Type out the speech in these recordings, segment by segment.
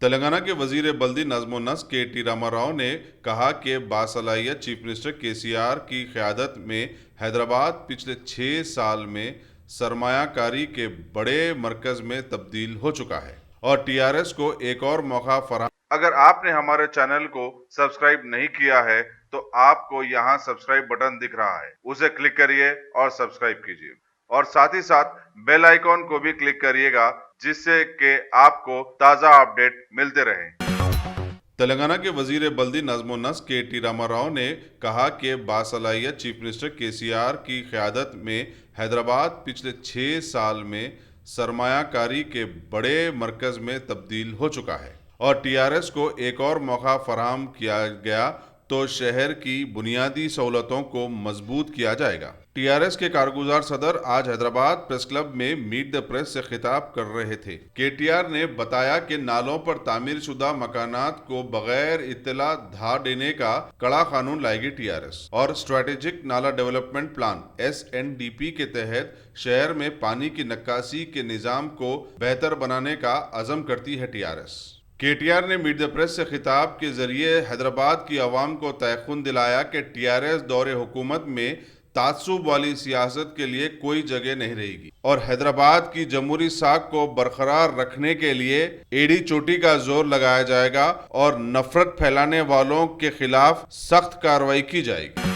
तेलंगाना के वजीर बल्दी नज़्म नस्क के.टी. रामाराव ने कहा कि बासलाहियत चीफ मिनिस्टर के.सी.आर. की क़यादत में हैदराबाद पिछले 6 साल में सरमायाकारी के बड़े मरकज में तब्दील हो चुका है और टीआरएस को एक और मौका फराहम। अगर आपने हमारे चैनल को सब्सक्राइब नहीं किया है तो आपको यहाँ सब्सक्राइब बटन दिख रहा है, उसे क्लिक करिए और सब्सक्राइब कीजिए और साथ ही साथ बेल आइकॉन को भी क्लिक करिएगा जिससे कि आपको ताज़ा अपडेट मिलते रहें। तेलंगाना के वजीर बल्दी नज़्म नस्क के.टी. रामाराव ने कहा कि बासलाहियत चीफ मिनिस्टर के.सी.आर. की क़यादत में हैदराबाद पिछले 6 साल में सरमायाकारी के बड़े मरकज में तब्दील हो चुका है और टीआरएस को एक और मौका फराहम किया गया तो शहर की बुनियादी सहूलतों को मजबूत किया जाएगा। टीआरएस के कारगुजार सदर आज हैदराबाद प्रेस क्लब में मीट द प्रेस से खिताब कर रहे थे। केटीआर ने बताया कि नालों पर तामीर शुदा मकानात को बगैर इत्तला ढा देने का कड़ा कानून लाएगी टीआरएस और स्ट्रेटेजिक नाला डेवलपमेंट प्लान SNDP के तहत शहर में पानी की निकासी के निजाम को बेहतर बनाने का अज़म करती है टीआरएस। केटीआर ने मीट द प्रेस से खिताब के जरिए हैदराबाद की आवाम को तयक़ुन दिलाया कि टीआरएस दौरे हुकूमत में तात्सुब वाली सियासत के लिए कोई जगह नहीं रहेगी और हैदराबाद की जमहूरी साख को बरकरार रखने के लिए एड़ी चोटी का जोर लगाया जाएगा और नफरत फैलाने वालों के खिलाफ सख्त कार्रवाई की जाएगी।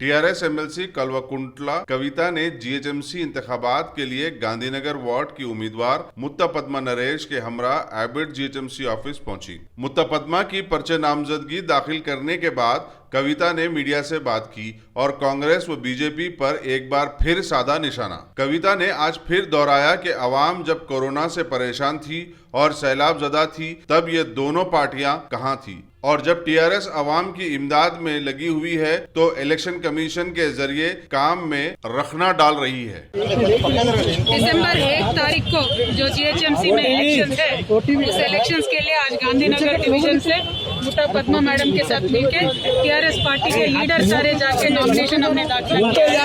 टीआरएस एमएलसी कल्वकुंटला कविता ने जीएचएमसी इंतखाबात के लिए गांधीनगर वार्ड की उम्मीदवार मुत्ता पद्मा नरेश के हमरा एबिड जीएचएमसी ऑफिस पहुंची। मुत्ता पद्मा की पर्चे नामजदगी दाखिल करने के बाद कविता ने मीडिया से बात की और कांग्रेस व बीजेपी पर एक बार फिर साधा निशाना। कविता ने आज फिर दोहराया कि अवाम जब कोरोना से परेशान थी और सैलाब ज़दा थी तब ये दोनों पार्टियां कहां थी और जब टीआरएस अवाम की इमदाद में लगी हुई है तो इलेक्शन कमीशन के जरिए काम में रखना डाल रही है। दिसंबर 1 तारीख को जो जीएचएमसी में इलेक्शन है उस इलेक्शन के लिए आज गांधीनगर डिवीजन से मुत्ता पद्मा मैडम के साथ मिलकर टीआरएस पार्टी के लीडर सारे जाके नॉमिनेशन हमने दाखिल किया।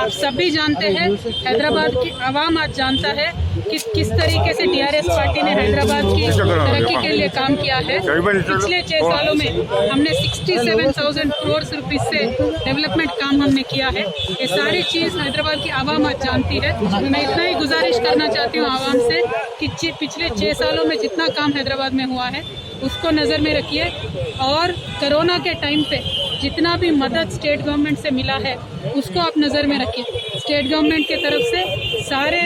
आप सभी जानते हैं, हैदराबाद की आवाम आज जानता है कि किस तरीके से टीआरएस पार्टी ने हैदराबाद की तरक्की के लिए काम किया है। पिछले 6 सालों में हमने 67,000 करोड़ रुपीस से डेवलपमेंट काम हमने किया है। ये सारी चीज हैदराबाद की आवाम आज जानती है। मैं इतना ही गुजारिश करना चाहती हूँ आवाम से कि पिछले 6 सालों में जितना काम हैदराबाद में हुआ है उसको नज़र में रखिए और कोरोना के टाइम पे जितना भी मदद स्टेट गवर्नमेंट से मिला है उसको आप नज़र में रखिए। स्टेट गवर्नमेंट के तरफ से सारे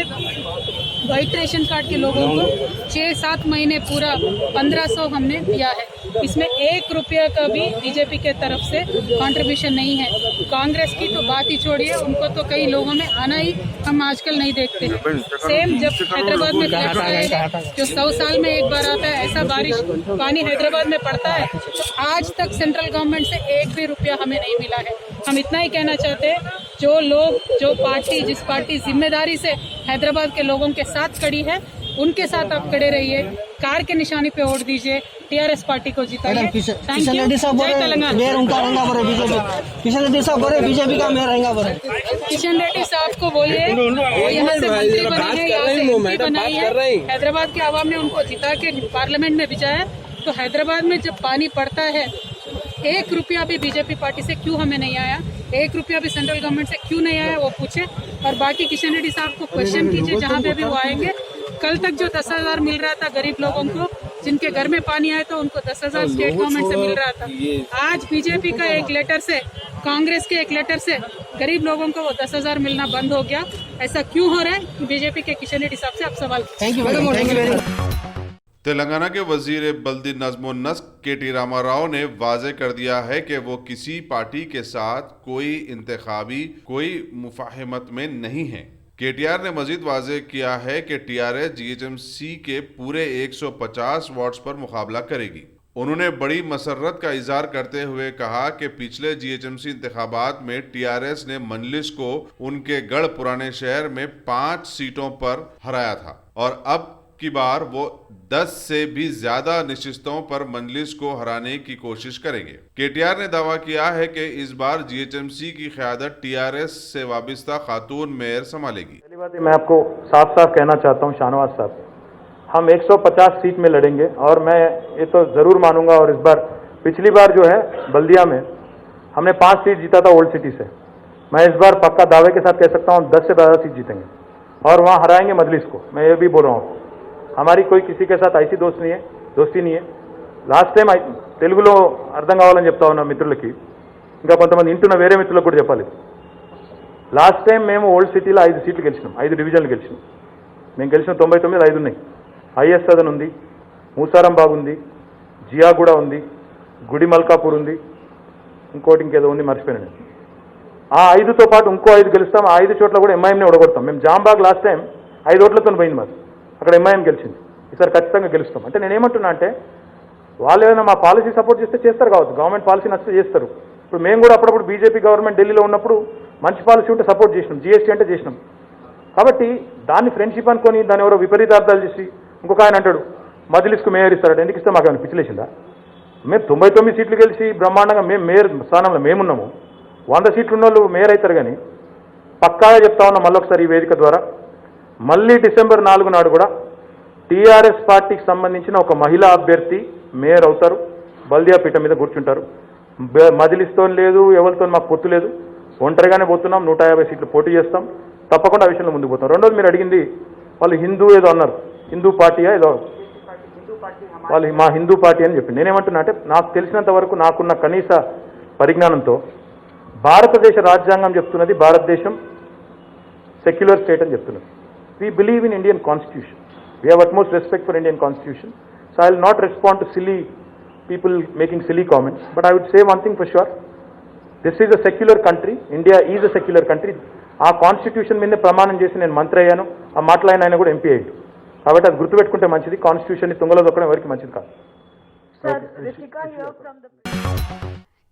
वाइट रेशन कार्ड के लोगों को 6-7 महीने पूरा 1500 हमने दिया है। इसमें 1 रुपया का भी बीजेपी के तरफ से कंट्रीब्यूशन नहीं है। कांग्रेस की तो बात ही छोड़िए, उनको तो कई लोगों में आना ही हम आजकल नहीं देखते हैं। सेम जब हैदराबाद में फ्लड आएगा जो 100 साल में एक बार आता है, ऐसा बारिश पानी हैदराबाद में पड़ता है तो आज तक सेंट्रल गवर्नमेंट से 1 भी रुपया हमें नहीं मिला है। हम इतना ही कहना चाहते हैं, जो लोग जो पार्टी जिस पार्टी जिम्मेदारी से हैदराबाद के लोगों के साथ खड़ी है उनके साथ आप खड़े रहिए, कार के निशानी पे वोट दीजिए, टीआरएस पार्टी को जिताइए। किशन रेड्डी साहब बीजेपी का मेयर रहेगा। किशन रेड्डी साहब को बोलिए वो यहाँ से मंत्री बने हैं, यहाँ से एमपी बनाई है, हैदराबाद की आवाम ने उनको जिता के पार्लियामेंट में भेजा है। तो हैदराबाद में जब पानी पड़ता है 1 रुपया भी बीजेपी पार्टी से क्यों हमें नहीं आया, 1 रुपया भी सेंट्रल गवर्नमेंट से क्यों नहीं आया वो पूछे। और बाकी किशन रेड्डी साहब को क्वेश्चन कीजिए जहाँ पे भी वो आएंगे। कल तक जो 10,000 मिल रहा था गरीब लोगों को जिनके घर में पानी आया तो उनको 10,000 स्टेट गवर्नमेंट से मिल रहा था। आज बीजेपी का एक लेटर से, कांग्रेस के एक लेटर से गरीब लोगों को वो 10,000 मिलना बंद हो गया। ऐसा क्यों हो रहा है? बीजेपी के किशन रेड्डी साहब से आप सवाल। Thank you. तेलंगाना के वजीर बल्दी नज़्म नस्क के.टी. रामाराव ने वाजे कर दिया है कि वो किसी पार्टी के साथ कोई इंतखाबी कोई मुफाहमत में नहीं है। केटीआर ने मजीद वाजे किया है कि टीआरएस जीएचएमसी के पूरे 150 वार्ड्स पर मुकाबला करेगी। उन्होंने बड़ी मसर्रत का इजहार करते हुए कहा कि पिछले जीएचएमसी इंतखाबात में टीआरएस ने मजलिस को उनके गढ़ पुराने शहर में 5 सीटों पर हराया था और अब की बार वो 10 से भी ज्यादा नशिस्तों पर मजलिस को हराने की कोशिश करेंगे। केटीआर ने दावा किया है कि इस बार जीएचएमसी की क़यादत टीआरएस से वाबस्ता खातून मेयर संभालेगी। पहली बात मैं आपको साफ साफ कहना चाहता हूँ शाहनवाज साहब, हम 150 सीट में लड़ेंगे। और मैं ये तो ज़रूर मानूंगा, और इस बार पिछली बार जो है बल्दिया में हमने 5 सीट जीता था ओल्ड सिटी से, मैं इस बार पक्का दावे के साथ कह सकता हूँ 10 से ज़्यादा सीट जीतेंगे और वहाँ हराएंगे मजलिस को। मैं ये भी बोल रहा हूँ, हमारी कोई किसी के साथ ऐसी दोस्ती नहीं है। లాస్ట్ టైం తెలుగులో అర్థం కావాలని చెప్తా ఉన్నా మిత్రులకి, ఇంకా కొంతమంది ఇంటున్న వేరే మిత్రులకు కూడా చెప్పాలి. లాస్ట్ టైం మేము ఓల్డ్ సిటీలో 5 సీట్లు గెలిచినాం, 5 డివిజన్లు గెలిచినాం. మేము గెలిచిన 99 5 ఉన్నాయి. ఐఎస్ సదన్ ఉంది, మూసారంబాగ్ ఉంది, జియాగూడ ఉంది, గుడి మల్కాపూర్ ఉంది, ఇంకోటి ఇంకేదో ఉంది మర్చిపోయాను. ఆ 5తో పాటు ఇంకో 5 గెలుస్తాం. ఆ 5 చోట్ల కూడా ఎంఐఎంనే ఓడగొడతాం. మేము జాంబాగ్ లాస్ట్ టైం 5 ఓట్లతో పోయింది మాది, అక్కడ ఎంఐఎం గెలిచింది. ఈసారి ఖచ్చితంగా గెలుస్తాం. అంటే నేనేమంటున్నా అంటే వాళ్ళు ఏమైనా మా పాలసీ సపోర్ట్ చేస్తే చేస్తారు కావచ్చు, గవర్నమెంట్ పాలసీ నచ్చితే చేస్తారు. ఇప్పుడు మేము కూడా అప్పుడప్పుడు బీజేపీ గవర్నమెంట్ ఢిల్లీలో ఉన్నప్పుడు మంచి పాలసీ ఉంటే సపోర్ట్ చేసినాం, జీఎస్టీ అంటే చేసినాం. కాబట్టి దాన్ని ఫ్రెండ్షిప్ అనుకొని దాన్ని ఎవరో విపరీతార్థాలు చేసి ఇంకొక ఆయన అంటాడు మజ్లిస్కు మేయర్ ఇస్తాడు. ఎందుకు ఇస్తే మాకు ఏమైనా పిచ్చిలేసిందా? మేము 99 సీట్లు గెలిచి బ్రహ్మాండంగా మేము మేయర్ స్థానంలో మేమున్నాము. 100 సీట్లు ఉన్న వాళ్ళు మేయర్ అవుతారు. కానీ పక్కాగా చెప్తా ఉన్నా మళ్ళొకసారి ఈ వేదిక ద్వారా, మళ్ళీ డిసెంబర్ 4 నాడు కూడా టీఆర్ఎస్ పార్టీకి సంబంధించిన ఒక మహిళా అభ్యర్థి మేయర్ అవుతారు, బల్దియా పీఠం మీద కూర్చుంటారు. మజిలిస్తో లేదు, ఎవరితో మాకు పొత్తు లేదు, ఒంటరిగానే పోతున్నాం. 150 సీట్లు పోటీ చేస్తాం, తప్పకుండా ఆ విషయంలో ముందుకు పోతాం. రెండోది మీరు అడిగింది వాళ్ళు హిందూ ఏదో అన్నారు, హిందూ పార్టీయా ఏదో, వాళ్ళు మా హిందూ పార్టీ అని చెప్పి. నేనేమంటున్నా అంటే నాకు తెలిసినంత వరకు నాకున్న కనీస పరిజ్ఞానంతో భారతదేశ రాజ్యాంగం చెప్తున్నది భారతదేశం సెక్యులర్ స్టేట్ అని చెప్తున్నది. We believe in Indian constitution, we have utmost respect for Indian constitution. So I will not respond to silly people making silly comments, but I would say one thing for sure, this is a secular country, India is a secular country. ఆ constitution మీద ప్రమాణం చేసి నేను మంత్రి అయ్యాను, ఆ మాట్లాడిన ఆయన కూడా ఎంపీ అయ్యాడు. కాబట్టి అది గుర్తుపెట్టుకుంటే మంచిది, కాన్స్టిట్యూషన్ని తుంగలో దొక్కడం ఎవరికి మంచిది కాదు.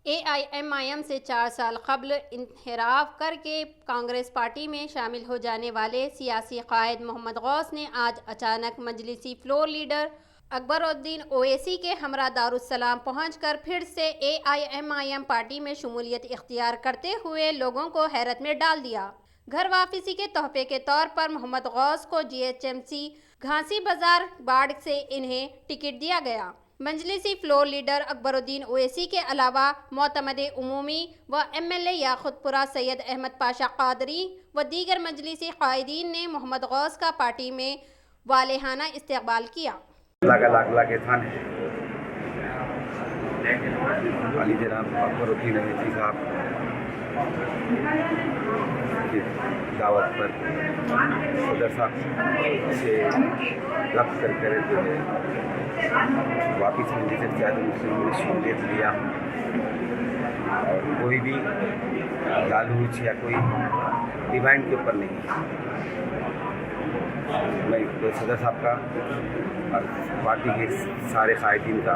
AIMIM से 4 साल कबल इंहिराफ करके कांग्रेस पार्टी में शामिल हो जाने वाले सियासी कायद मोहम्मद गौस ने आज अचानक मजलिसी फ्लोर लीडर अकबरुद्दीन ओवैसी के हमरा दारुस्सलाम पहुंचकर फिर से AIMIM पार्टी में शमूलियत इख्तियार करते हुए लोगों को हैरत में डाल दिया। घर वापसी के तोहफे के तौर पर मोहम्मद गौस को GHMC घासी बाजार बाड़ से इन्हें टिकट दिया गया। मजलिसी फ्लोर लीडर अकबरुद्दीन ओवैसी के अलावा मोतमदे उमूमी व MLA याखुतपुरा सैयद अहमद पाशा कादरी व दीगर मजलिसी कायदीन ने मोहम्मद गौस का पार्टी में वालेहाना इस्तकबाल किया। लाख थान अली जनाब अकबरुद्दीन ओवैसी साहब की दावत पर सदर साहब से रब्त कर जो है वापिस मजलिस मुस्लिम ने शमूलियत लिया। और कोई भी लालूच या कोई डिमांड के ऊपर नहीं, मैं सदर साहब का और पार्टी के सारे कायदीन का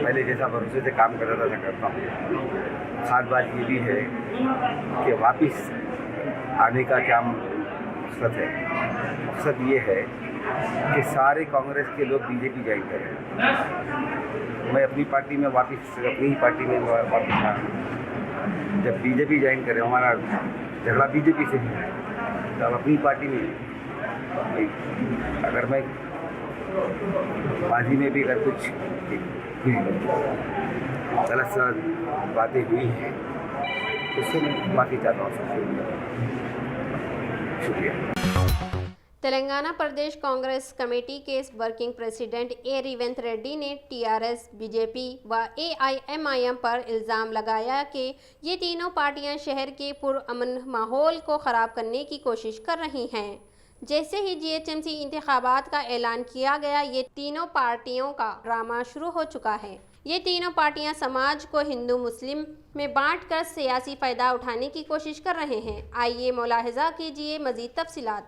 पहले जैसा भरोसे से काम करता था करता हूँ। खास बात ये भी है कि वापस आने का क्या मकसद है? मकसद ये है कि सारे कांग्रेस के लोग बीजेपी ज्वाइन करें। मैं अपनी पार्टी में वापस अपनी पार्टी में वापस आया। जब बीजेपी ज्वाइन करें, हमारा झगड़ा बीजेपी से ही है, तब अपनी पार्टी में अगर मैं माजी में भी अगर कुछ गलत बातें हुई हैं उससे मैं माफ़ी चाहता हूँ। शुक्रिया। तेलंगाना प्रदेश कांग्रेस कमेटी के वर्किंग प्रेसिडेंट ए रेवंत रेड्डी ने TRS, बीजेपी व AIMIM पर इल्ज़ाम लगाया कि ये तीनों पार्टियां शहर के पुरअमन माहौल को ख़राब करने की कोशिश कर रही हैं। जैसे ही GHMC इंतखाबात का ऐलान किया गया, ये तीनों पार्टियों का ड्रामा शुरू हो चुका है। ये तीनों पार्टियां समाज को हिंदू मुस्लिम में बांटकर सियासी फ़ायदा उठाने की कोशिश कर रहे हैं। आइए मुलाहिजा कीजिए मज़ीद तफसीलात।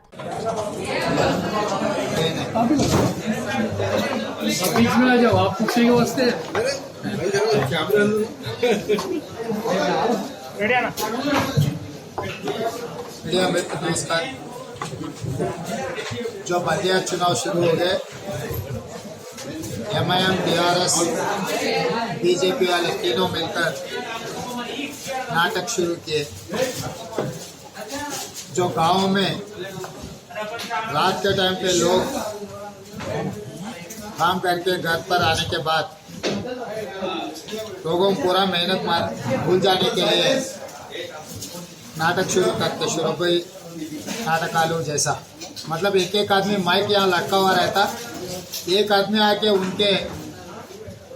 बीच में आ जाओ, आप पूछने के वास्ते मीडिया में नमस्कार। जो बल्दिया चुनाव शुरू हो गए, MIM, TRS, बीजेपी वाले तीनों मिलकर नाटक शुरू किए। जो गाँव में रात के टाइम पे लोग काम करके घर पर आने के बाद लोगों को पूरा मेहनत भूल जाने के लिए नाटक शुरू करते, शुरू कोई नाटक आलू जैसा, मतलब एक एक आदमी माइक यहाँ लटका हुआ रहता, एक आदमी आके उनके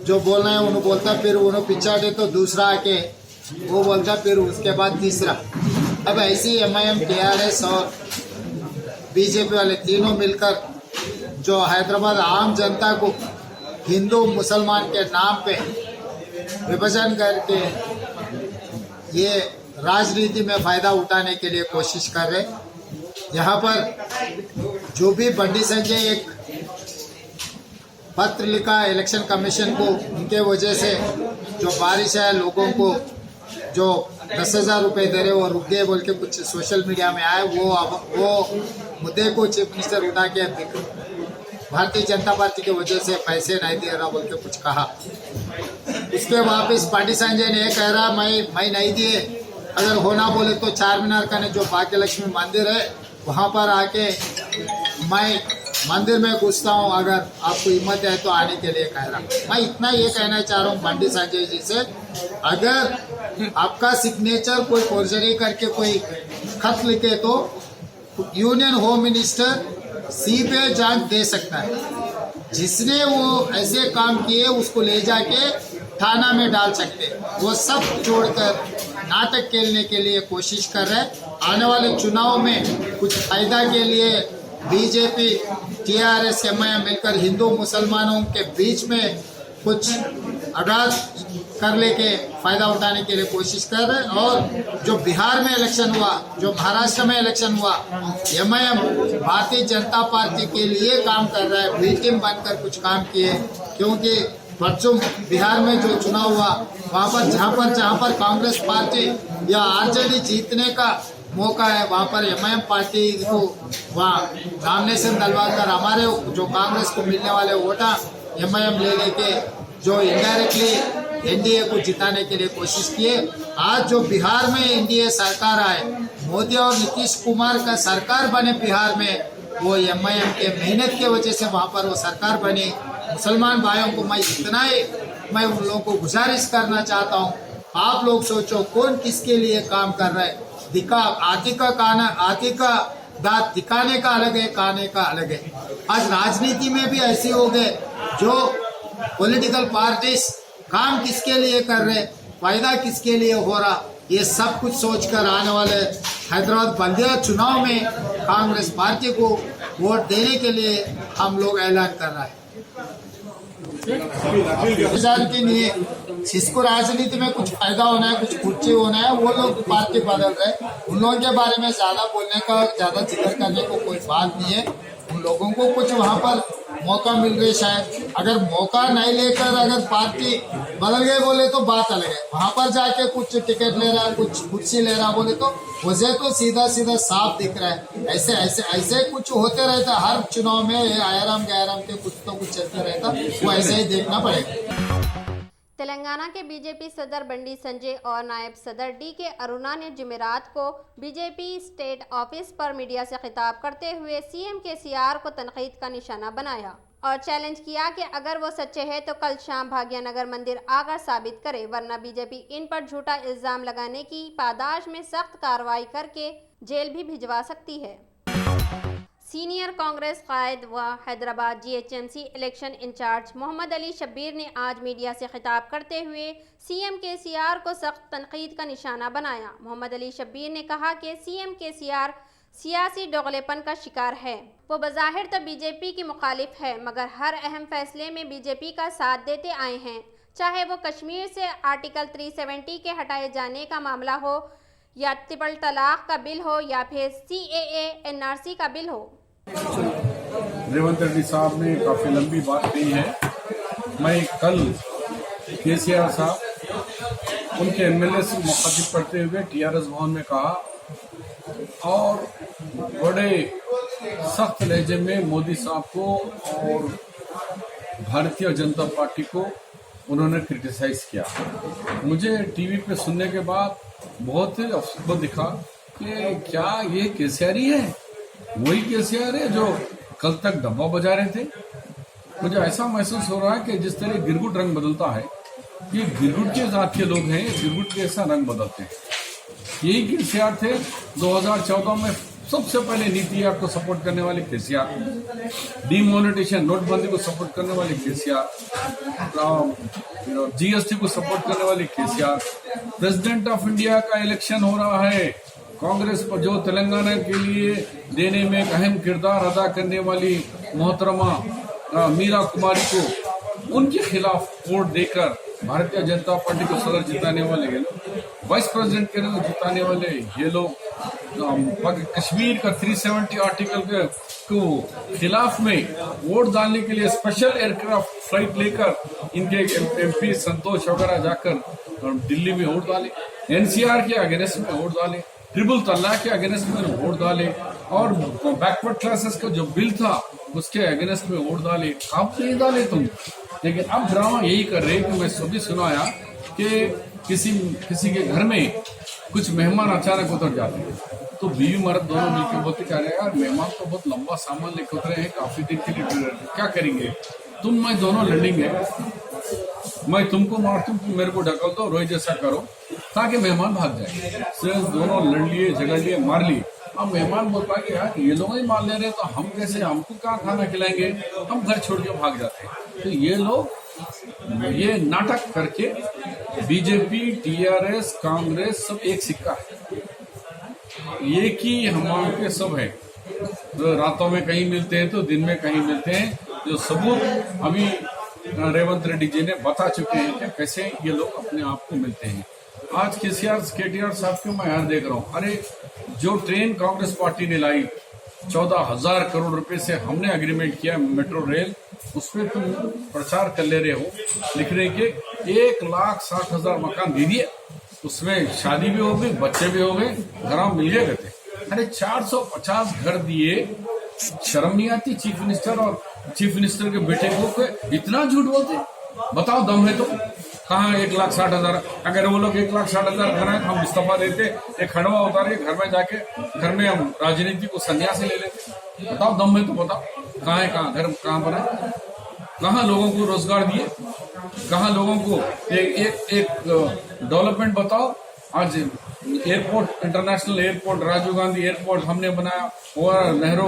जो बोलना है उन्होंने बोलता, फिर उन्होंने पिछा दे तो दूसरा आके वो बोलता, फिर उसके बाद तीसरा। अब ऐसी MIM, TRS और बीजेपी वाले तीनों मिलकर जो हैदराबाद आम जनता को हिंदू मुसलमान के नाम पे विभाजन करके ये राजनीति में फायदा उठाने के लिए कोशिश कर रहे। यहाँ पर जो भी बंडी संजय एक पत्र लिखा इलेक्शन कमीशन को, उनके वजह से जो बारिश है लोगों को जो 10,000 रुपये दे रहे वो रुक गए बोल के कुछ सोशल मीडिया में आए, वो मुद्दे को चीफ मिनिस्टर उठा के भारतीय जनता पार्टी की वजह से पैसे नहीं दे रहा बोल के कुछ कहा। उसके वापस बंडी संजय ने कह रहा मैं नहीं दिए, अगर होना बोले तो चार मीनार का जो भाग्य लक्ष्मी मंदिर है वहाँ पर आके मैं मंदिर में घुसता हूँ, अगर आपको हिम्मत है तो आने के लिए कह रहा। मैं इतना ये कहना चाह रहा हूँ बंडी संजय जी से, अगर आपका सिग्नेचर कोई फोर्जरी करके कोई खत लिखे तो यूनियन होम मिनिस्टर CBI जांच दे सकता है। जिसने वो ऐसे काम किए उसको ले जाके थाना में डाल सकते। वो सब छोड़कर नाटक खेलने के लिए कोशिश कर रहे हैं। आने वाले चुनाव में कुछ फायदा के लिए बीजेपी, TRS, MIM मिलकर हिंदू मुसलमानों के बीच में कुछ आगाज कर लेके फायदा उठाने के लिए कोशिश कर रहे हैं। और जो बिहार में इलेक्शन हुआ, जो महाराष्ट्र में इलेक्शन हुआ, MIM भारतीय जनता पार्टी के लिए काम कर रहा है, बी टीम बनकर कुछ काम किए। क्योंकि परसों बिहार में जो चुनाव हुआ वहाँ पर जहाँ पर कांग्रेस पार्टी या RJD जीतने का मौका है, वहाँ पर MIM पार्टी को वहाँ नॉमिनेशन डलवा कर हमारे जो कांग्रेस को मिलने वाले वोटा MIM ले लेके जो इनडायरेक्टली NDA को जिताने के लिए कोशिश किए। आज जो बिहार में NDA सरकार आए, मोदी और नीतीश कुमार का सरकार बने बिहार में, वो MIM के मेहनत के वजह से वहाँ पर वो सरकार बनी। मुसलमान भाइयों को मैं उन लोगों को गुजारिश करना चाहता हूँ, आप लोग सोचो कौन किसके लिए काम कर रहा है। आती का दांत दिखाने का अलग है, खाने का अलग है। आज राजनीति में भी ऐसे हो गए जो पॉलिटिकल पार्टीज काम किसके लिए कर रहे, फायदा किसके लिए हो रहा, ये सब कुछ सोचकर आने वाले हैदराबाद बल्दिया चुनाव में कांग्रेस पार्टी को वोट देने के लिए हम लोग ऐलान कर रहे हैं। के लिए जिसको राजनीति में कुछ फायदा होना है, कुछ कुर्सी होना है, वो लोग पार्टी बदल रहे। उन लोगों के बारे में ज्यादा बोलने का, ज्यादा जिक्र करने को कोई बात नहीं है। उन लोगों को कुछ वहाँ पर मौका मिल रही, शायद अगर मौका नहीं लेकर अगर पार्टी बदल गए बोले तो बात अलग है। वहाँ पर जाके कुछ टिकट ले रहा, कुछ कुर्सी ले रहा बोले तो मुझे तो सीधा साफ दिख रहा है। ऐसे कुछ होते रहता हर चुनाव में, आयाराम गैराम के कुछ तो कुछ चलते रहता, वो ऐसे ही देखना पड़ेगा। तेलंगाना के बीजेपी सदर बंडी संजय और नायब सदर DK अरुणा ने जुमेरात को बीजेपी स्टेट ऑफिस पर मीडिया से खिताब करते हुए CM KCR को तनकीद का निशाना बनाया और चैलेंज किया कि अगर वो सच्चे हैं तो कल शाम भाग्यनगर मंदिर आकर साबित करे, वरना बीजेपी इन पर झूठा इल्जाम लगाने की पादाश में सख्त कार्रवाई करके जेल भी भिजवा सकती है। सीनियर कांग्रेस कायद व Hyderabad GHMC election incharge Mohammed Ali Shabbir ने आज मीडिया से खिताब करते हुए CM KCR को सख्त तनकीद का निशाना बनाया। मोहम्मद अली शब्बीर ने कहा कि CM KCR सियासी दोगलेपन का शिकार है। वो बज़ाहिर तो बीजेपी की मुखालिफ है, मगर हर अहम फैसले में बीजेपी का साथ देते आए हैं, चाहे वो कश्मीर से आर्टिकल 370 के हटाए जाने का मामला हो, या ट्रिपल तलाक का बिल हो, या फिर CAA NRC का बिल हो। रेवंत रेड्डी साहब ने काफी लंबी बात कही है। मैं कल KCR साहब उनके MLA से मुखातिब करते हुए TRS भवन में कहा और बड़े सख्त लहजे में मोदी साहब को और भारतीय जनता पार्टी को उन्होंने क्रिटिसाइज किया। मुझे टीवी पे सुनने के बाद बहुत ही अफसोस दिखा कि क्या ये KCR ही है, वही KCR है जो कल तक डब्बा बजा रहे थे। मुझे ऐसा महसूस हो रहा है कि जिस तरह गिरगुट रंग बदलता है, ये गिरगुट के जात के लोग हैं, गिरगुट के ऐसा रंग बदलते हैं। यही केसीआर थे 2014 में सबसे पहले नीति आयोग को सपोर्ट करने वाले केसीआर, डीमोनेटाइजेशन नोटबंदी को सपोर्ट करने वाले केसीआर, जीएसटी को सपोर्ट करने वाले केसीआर। प्रेसिडेंट ऑफ इंडिया का इलेक्शन हो रहा है, कांग्रेस पर जो तेलंगाना के लिए देने में एक अहम किरदार अदा करने वाली मोहतरमा मीरा कुमारी को उनके खिलाफ वोट देकर भारतीय जनता पार्टी को सदर जिताने वाले ये लोग, वाइस प्रेसिडेंट के लिए जिताने वाले ये लोग, कश्मीर का 370 आर्टिकल के को खिलाफ में वोट डालने के लिए स्पेशल एयरक्राफ्ट फ्लाइट लेकर इनके एमपी संतोष वगैरह जाकर दिल्ली में वोट डाले, एनसीआर के अगेंस्ट में वोट डाले, ट्रिपल तलाक के अगेंस्ट में वोट डाले, और बैकवर्ड क्लासेस का जो बिल था उसके अगेंस्ट में वोट डाले। आप नहीं डाले तुम, लेकिन अब ड्रामा यही कर रहे कि मैं सभी सुनाया कि किसी के घर में कुछ मेहमान अचानक उतर जाते हैं, तो बीवी मर्द दोनों मिलकर बोलते कह रहे हैं यार मेहमान तो बहुत लंबा सामान लेकर उतरे हैं, काफी दिन के लिए क्या करेंगे, तुम मैं दोनों लड़ेंगे, मैं तुमको मार तुम मेरे को ढकल दो, रोज जैसा करो ताकि मेहमान भाग जाए। सिर्फ दोनों लड़ लिए, झगड़ लिए, मार लिए। अब मेहमान बोल पाएंगे यार ये लोग ही मार ले रहे तो हम कैसे, हमको क्या खाना खिलाएंगे, हम घर छोड़ के भाग जाते हैं। तो ये लोग ये नाटक करके बीजेपी, टीआरएस, कांग्रेस सब एक सिक्का है, एक ही हमारे के सब है, तो रातों में कहीं मिलते हैं तो दिन में कहीं मिलते हैं। जो सबूत अभी रेवंत रेड्डी जी ने बता चुके हैं कि कैसे ये लोग अपने आप को मिलते हैं। आज केटीआर साहब को मैं यहाँ देख रहा हूँ, अरे जो ट्रेन कांग्रेस पार्टी ने लाई 14,000 करोड़ रुपए से हमने एग्रीमेंट किया मेट्रो रेल, उसमें तुम प्रचार कर ले रहे हो, लिख रहे के 1,60,000 मकान दे दिए, उसमें शादी भी हो गई, बच्चे भी हो गए, घर मिल गए कहते। अरे 450 घर दिए, शर्म नहीं आती चीफ मिनिस्टर और चीफ मिनिस्टर के बेटे को इतना झूठ बोलते? बताओ दम है तो कहाँ 1,60,000? अगर वो लोग 1,60,000 घर है हम इस्तीफा देते, एक खड़वा उतारे घर में जाके घर में हम राजनीति को संन्यासी ले लेते। बताओ दम है तो बताओ कहाँ है, कहाँ घर कहाँ बना, कहाँ लोगों को रोजगार दिए, कहाँ लोगों को एक डेवलपमेंट बताओ। आज airport, international airport, Rajiv Gandhi airport हमने बनाया, और नेहरू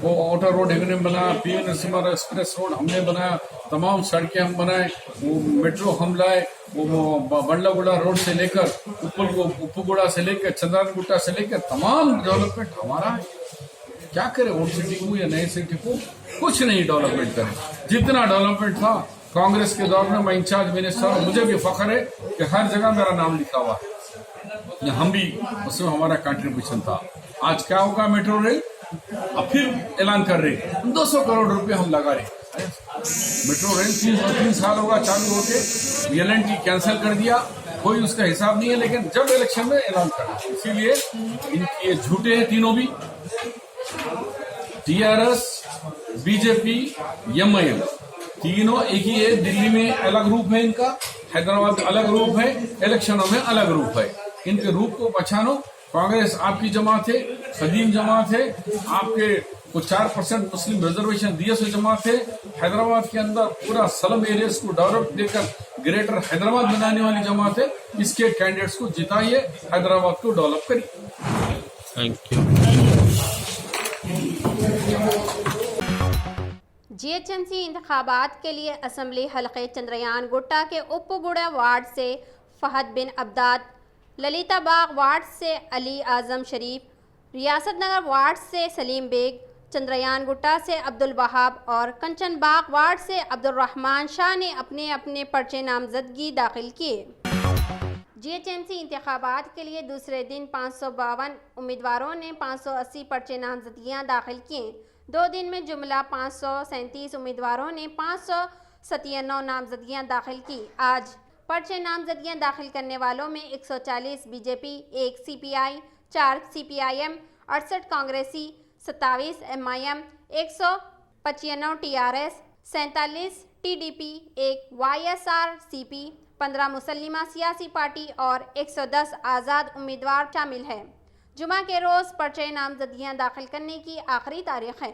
वो आउटर रोड हमने बनाया, पी नरसिम्हा एक्सप्रेस रोड हमने बनाया, तमाम सड़कें हम बनाए, वो मेट्रो हम लाए, वो बंडलागुड़ा रोड से लेकर उप्पुगुड़ा से लेकर चंद्रानगुट्टा से लेकर तमाम डेवलपमेंट हमारा है। क्या करे ओल्ड सिटी को या नई सिटी को? कुछ नहीं डेवलपमेंट करे। जितना डेवलपमेंट था कांग्रेस के दौर में, मैं इंचार्ज मिनिस्टर, मुझे भी फख्र है कि हर जगह मेरा नाम लिखा हुआ है, हम भी उसमें हमारा कंट्रीब्यूशन था। आज क्या होगा मेट्रो रेल? अब फिर ऐलान कर रहे 200 करोड़ रुपए हम लगा रहे। मेट्रो रेल 3 साल होगा चालू होके, LNT कैंसिल कर दिया, कोई उसका हिसाब नहीं है, लेकिन जब इलेक्शन में ऐलान करा। इसीलिए इनके झूठे हैं तीनों भी, टीआरएस, बीजेपी, MIM, तीनों एक ही है। दिल्ली में अलग रूप है इनका, हैदराबाद में अलग रूप है, इलेक्शनों में अलग रूप है। इनके रूप को पहचानो। कांग्रेस आपकी जमात है, कदीम जमात है, आपके को 4% मुस्लिम रिजर्वेशन दिए से जमात है। हैदराबाद के अंदर पूरा स्लम एरियाज को डेवलप देकर ग्रेटर हैदराबाद बनाने वाली जमात है। इसके कैंडिडेट्स को जिताइए, हैदराबाद को डेवलप करिए। Thank you. जीएचएमसी इंतखाबात के लिए असम्बली हलके चंद्रयान गुट्टा के उप्पुगुड़ा वार्ड से फहद बिन अब्दाद, ललिता बाग वार्ड से अली आजम शरीफ, रियासत नगर वार्ड से सलीम बेग, चंद्रयान गुट्टा से अब्दुल वहाब और कंचन बाग वार्ड से अब्दुल रहमान शाह ने अपने अपने पर्चे नामजदगी दाखिल किए। जीएचएमसी इंतखाबात के लिए दूसरे दिन 552 उम्मीदवारों ने 580 पर्चे नामजदगियाँ दाखिल किए। 2 दिन में जुमला 537 उम्मीदवारों ने 597 नामजदगियाँ दाखिल की। आज पर्चे नामजदगियाँ दाखिल करने वालों में 140 बीजेपी, 1 CPI, 4 CPIM, 68 कांग्रेसी, 27 MIM, 195 TRS, 47 TDP, 1 YSRCP, 15 मुसल्लिमा सियासी पार्टी और 110 आज़ाद उम्मीदवार शामिल हैं। जुमा के रोज़ पर्चे नामजदगियाँ दाखिल करने की आखिरी तारीख है।